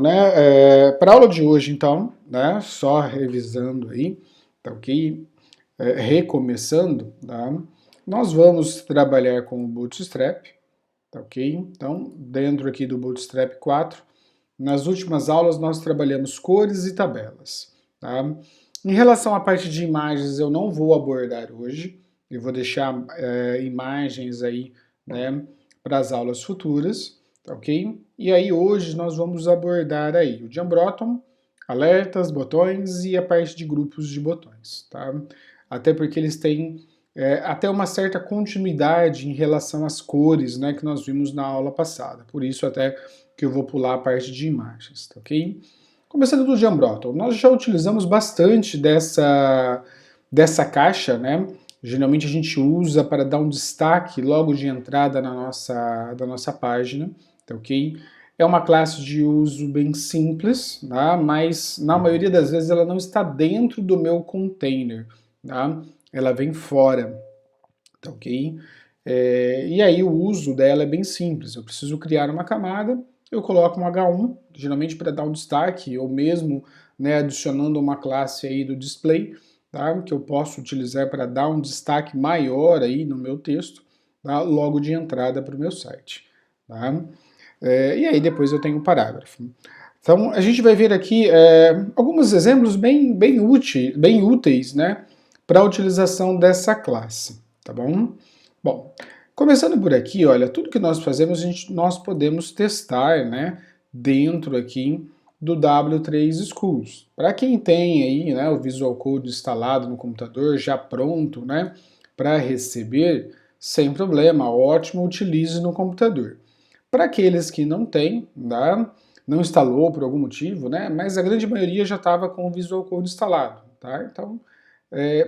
Né? Para a aula de hoje, então, né? Só revisando aí, tá ok? Recomeçando, tá? Nós vamos trabalhar com o Bootstrap, tá ok? Então, dentro aqui do Bootstrap 4, nas últimas aulas nós trabalhamos cores e tabelas, tá? Em relação à parte de imagens, eu não vou abordar hoje, eu vou deixar imagens aí, né, para as aulas futuras, tá ok? E aí hoje nós vamos abordar aí o Jumbottom, alertas, botões e a parte de grupos de botões, tá? Até porque eles têm até uma certa continuidade em relação às cores, né, que nós vimos na aula passada. Por isso até que eu vou pular a parte de imagens, tá ok? Começando do Jumbottom, nós já utilizamos bastante dessa caixa, né? Geralmente a gente usa para dar um destaque logo de entrada da nossa página, tá ok? É uma classe de uso bem simples, tá? Mas na maioria das vezes ela não está dentro do meu container, tá? Ela vem fora, tá ok? E aí o uso dela é bem simples, eu preciso criar uma camada, eu coloco um H1, geralmente para dar um destaque, ou mesmo, né, adicionando uma classe aí do display, tá, que eu posso utilizar para dar um destaque maior aí no meu texto, tá, logo de entrada para o meu site. Tá? E aí depois eu tenho um parágrafo. Então a gente vai ver aqui alguns exemplos bem úteis, né, para a utilização dessa classe, tá bom? Bom, começando por aqui, olha, tudo que nós fazemos nós podemos testar, né, dentro aqui do W3 Schools. Para quem tem aí, né, o Visual Code instalado no computador, já pronto, né, para receber, sem problema, ótimo, utilize no computador. Para aqueles que não têm, tá, não instalou por algum motivo, né, mas a grande maioria já estava com o Visual Code instalado, tá? Então,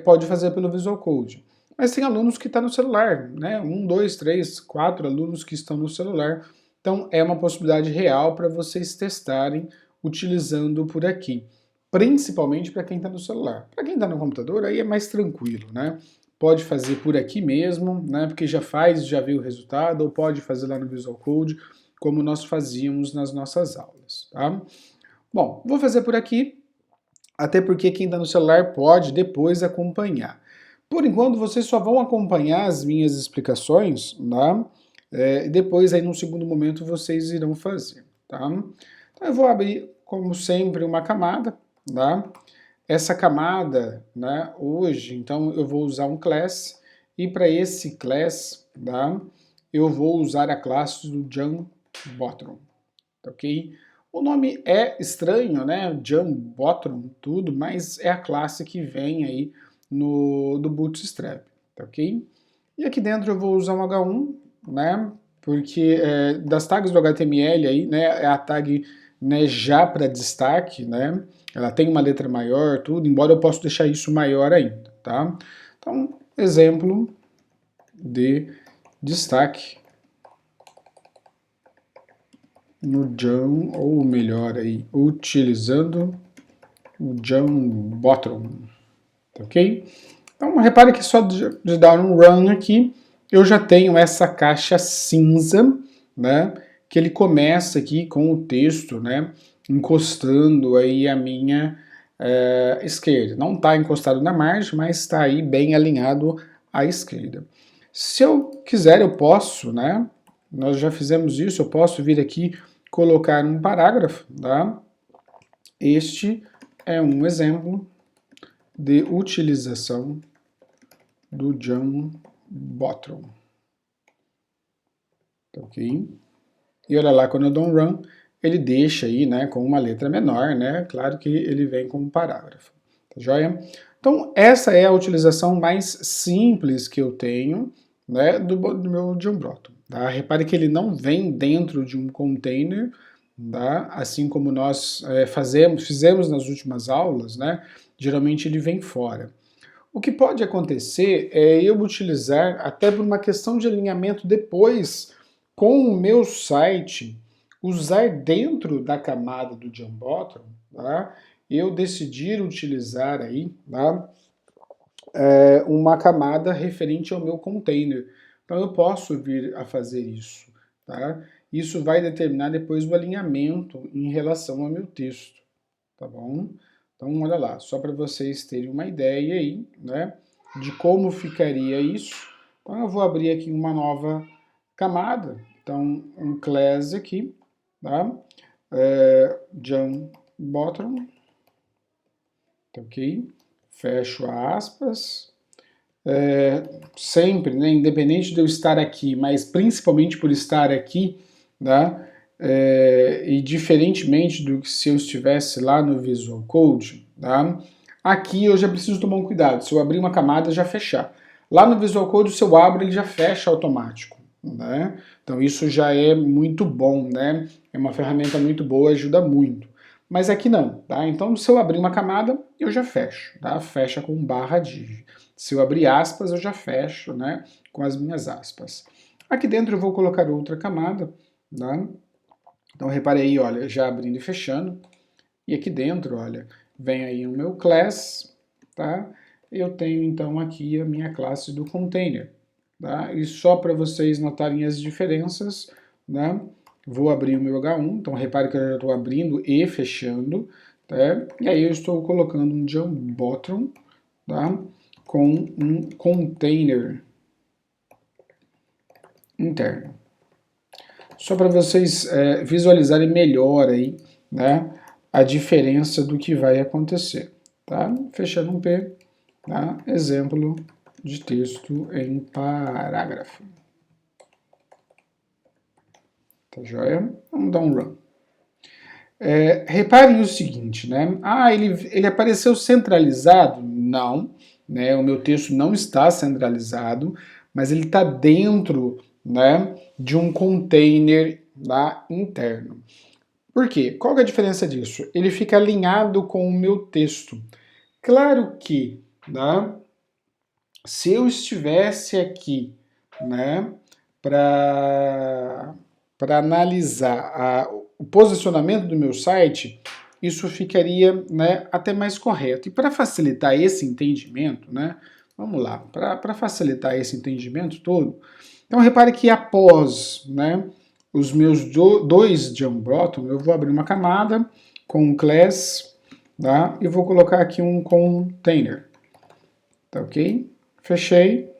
pode fazer pelo Visual Code. Mas tem alunos que estão no celular, né? 1, 2, 3, 4 alunos que estão no celular. Então é uma possibilidade real para vocês testarem utilizando por aqui. Principalmente para quem está no celular. Para quem está no computador, aí é mais tranquilo, né? Pode fazer por aqui mesmo, né? Porque já faz, já viu o resultado, ou pode fazer lá no Visual Code, como nós fazíamos nas nossas aulas, tá? Bom, vou fazer por aqui, até porque quem está no celular pode depois acompanhar. Por enquanto, vocês só vão acompanhar as minhas explicações, tá? E depois, aí, num segundo momento, vocês irão fazer, tá? Então, eu vou abrir, como sempre, uma camada, tá? Essa camada, né, hoje, então, eu vou usar um class, e para esse class, tá? Eu vou usar a classe do Jumbottom, ok? O nome é estranho, né? Jumbottom, tudo, mas é a classe que vem aí do Bootstrap, tá ok? E aqui dentro eu vou usar um H1, né? Porque das tags do HTML aí, né? É a tag, né, já para destaque, né? Ela tem uma letra maior, tudo, embora eu possa deixar isso maior ainda, tá? Então, exemplo de destaque no Jump, ou melhor aí, utilizando o Jumbottom, tá ok? Então repare que só de dar um run aqui, eu já tenho essa caixa cinza, né, que ele começa aqui com o texto, né, encostando aí a minha esquerda. Não está encostado na margem, mas está aí bem alinhado à esquerda. Se eu quiser, eu posso, né, nós já fizemos isso, eu posso vir aqui colocar um parágrafo, tá? Este é um exemplo de utilização do Jumbottom, tá ok? E olha lá, quando eu dou um run, ele deixa aí, né, com uma letra menor, né? Claro que ele vem com um parágrafo, tá joia? Então, essa é a utilização mais simples que eu tenho, né, do meu Jumbottom, tá? Repare que ele não vem dentro de um container, tá? Assim como nós fizemos nas últimas aulas, né? Geralmente ele vem fora. O que pode acontecer é eu utilizar, até por uma questão de alinhamento depois, com o meu site, usar dentro da camada do Jumbottom, tá? Eu decidir utilizar aí, tá? Uma camada referente ao meu container. Então eu posso vir a fazer isso, tá? isso vai determinar depois o alinhamento em relação ao meu texto, tá bom? Então, olha lá, só para vocês terem uma ideia aí, né, de como ficaria isso. Então, eu vou abrir aqui uma nova camada, então, um class aqui, tá? John Bottom, tá ok? Fecho aspas. Sempre, né, independente de eu estar aqui, mas principalmente por estar aqui, tá? E diferentemente do que se eu estivesse lá no Visual Code, tá? Aqui eu já preciso tomar um cuidado, se eu abrir uma camada já fechar. Lá no Visual Code, se eu abro, ele já fecha automático, né? Então isso já é muito bom, né? É uma ferramenta muito boa, ajuda muito. Mas aqui não, tá? Então se eu abrir uma camada, eu já fecho, tá? Fecha com /div. Se eu abrir aspas, eu já fecho, né, com as minhas aspas. Aqui dentro eu vou colocar outra camada, né? Então repare aí, olha, já abrindo e fechando. E aqui dentro, olha, vem aí o meu class, tá? Eu tenho então aqui a minha classe do container, tá? E só para vocês notarem as diferenças, né? Vou abrir o meu H1, então repare que eu já estou abrindo e fechando, tá? E aí eu estou colocando um John Bottom, tá? Com um container interno. Só para vocês visualizarem melhor aí, né, a diferença do que vai acontecer. Tá? Fechando um P, tá? Exemplo de texto em parágrafo. Tá joia? Vamos dar um run. Reparem o seguinte, né? Ele apareceu centralizado? Não, né? O meu texto não está centralizado, mas ele está dentro, né, de um container lá interno. Por quê? Qual que é a diferença disso? Ele fica alinhado com o meu texto. Claro que, né, se eu estivesse aqui, né, para analisar o posicionamento do meu site, isso ficaria, né, até mais correto. E para facilitar esse entendimento, né, vamos lá, para facilitar esse entendimento todo, então repare que após, né, os meus dois John Bottom, eu vou abrir uma camada com um class, tá, e vou colocar aqui um container, tá ok? Fechei.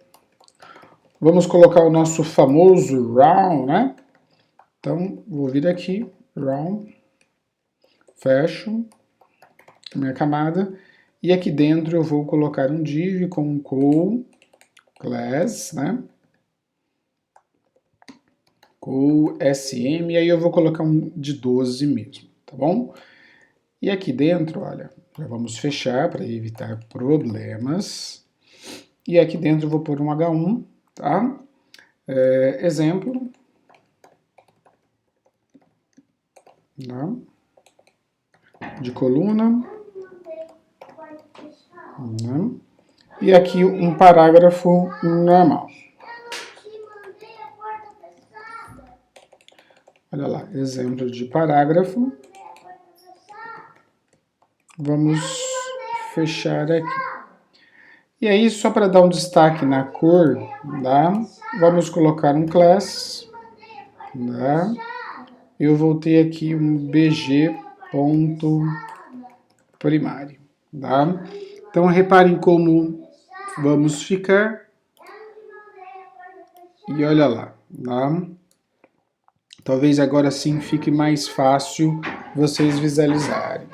Vamos colocar o nosso famoso round, né? Então, vou vir aqui, round, fecho minha camada, e aqui dentro eu vou colocar um div com um call class, né? Call sm, e aí eu vou colocar um de 12 mesmo, tá bom? E aqui dentro, olha, já vamos fechar para evitar problemas. E aqui dentro eu vou pôr um H1, tá? Exemplo. Tá? De coluna. Né? E aqui um parágrafo normal. Olha lá, exemplo de parágrafo. Vamos fechar aqui. E aí, só para dar um destaque na cor, tá? Vamos colocar um class. Tá? Eu vou ter aqui um bg.primário. Tá? Então, reparem como vamos ficar. E olha lá. Tá? Talvez agora sim fique mais fácil vocês visualizarem.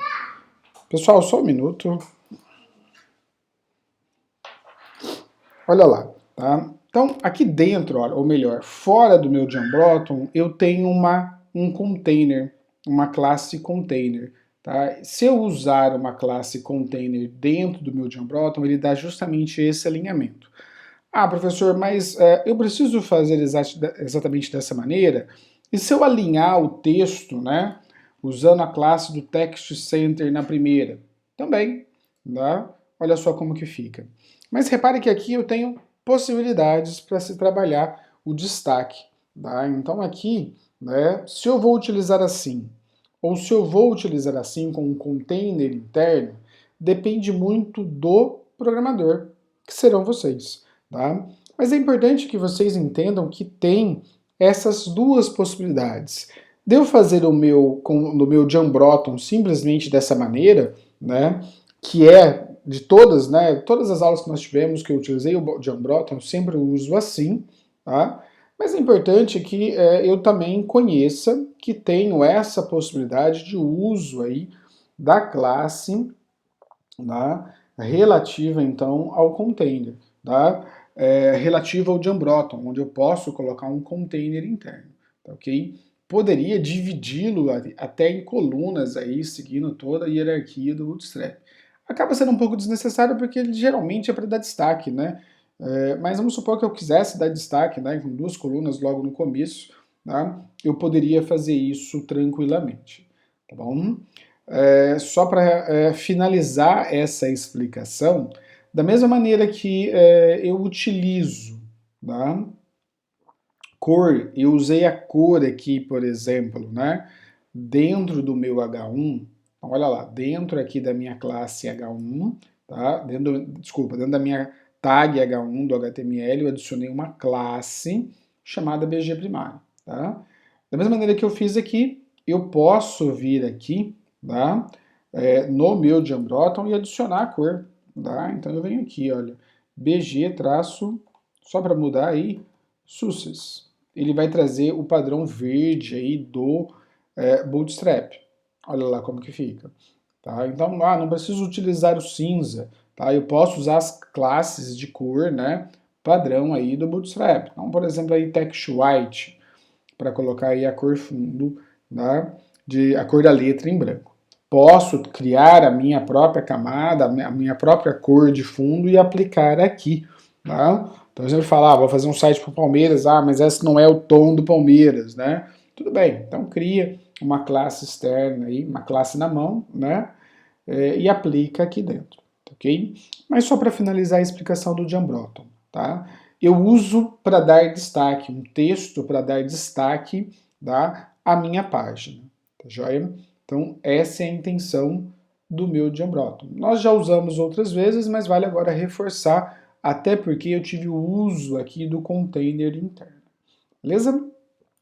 Pessoal, só um minuto. Olha lá, tá? Então, aqui dentro, ou melhor, fora do meu John Bottom, eu tenho um container, uma classe container. Tá? Se eu usar uma classe container dentro do meu John Bottom, ele dá justamente esse alinhamento. Ah, professor, mas eu preciso fazer exatamente dessa maneira? E se eu alinhar o texto, né, usando a classe do Text Center na primeira? Também, tá? Olha só como que fica. Mas repare que aqui eu tenho possibilidades para se trabalhar o destaque. Tá? Então aqui, né, se eu vou utilizar assim, ou se eu vou utilizar assim com um container interno, depende muito do programador, que serão vocês. Tá? Mas é importante que vocês entendam que tem essas duas possibilidades. Devo fazer no meu Jambroton simplesmente dessa maneira, né, que é de todas, né, todas as aulas que nós tivemos que eu utilizei o Jambroton, eu sempre uso assim, tá? Mas é importante que eu também conheça que tenho essa possibilidade de uso aí da classe, tá, relativa então ao container, tá? Relativa ao Jambroton, onde eu posso colocar um container interno, tá, ok? Poderia dividi-lo até em colunas aí, seguindo toda a hierarquia do Bootstrap. Acaba sendo um pouco desnecessário porque ele geralmente é para dar destaque, né? Mas vamos supor que eu quisesse dar destaque, né, com 2 colunas logo no começo, tá? Eu poderia fazer isso tranquilamente, tá bom? Só para finalizar essa explicação, da mesma maneira que eu utilizo, tá, cor, eu usei a cor aqui, por exemplo, né, dentro do meu H1, então, olha lá, dentro aqui da minha classe H1, tá, dentro da minha tag H1 do HTML, eu adicionei uma classe chamada BG primário, tá? Da mesma maneira que eu fiz aqui, eu posso vir aqui, tá, no meu Jambroton e adicionar a cor, tá? Então eu venho aqui, olha, BG traço, só para mudar aí, Success. Ele vai trazer o padrão verde aí do Bootstrap. Olha lá como que fica. Tá? Então, não preciso utilizar o cinza. Tá? Eu posso usar as classes de cor, né, padrão aí do Bootstrap. Então, por exemplo, aí text white, para colocar aí a cor fundo, né, a cor da letra em branco. Posso criar a minha própria camada, a minha própria cor de fundo e aplicar aqui. Tá? Então, a gente fala, vou fazer um site para o Palmeiras, mas esse não é o tom do Palmeiras, né? Tudo bem, então cria uma classe externa aí, uma classe na mão, né? E aplica aqui dentro, ok? Mas só para finalizar a explicação do Jambroton, tá? Eu uso para dar destaque, um texto para dar destaque, tá, à minha página, tá joia? Então, essa é a intenção do meu Jambroton. Nós já usamos outras vezes, mas vale agora reforçar, até porque eu tive o uso aqui do container interno. Beleza?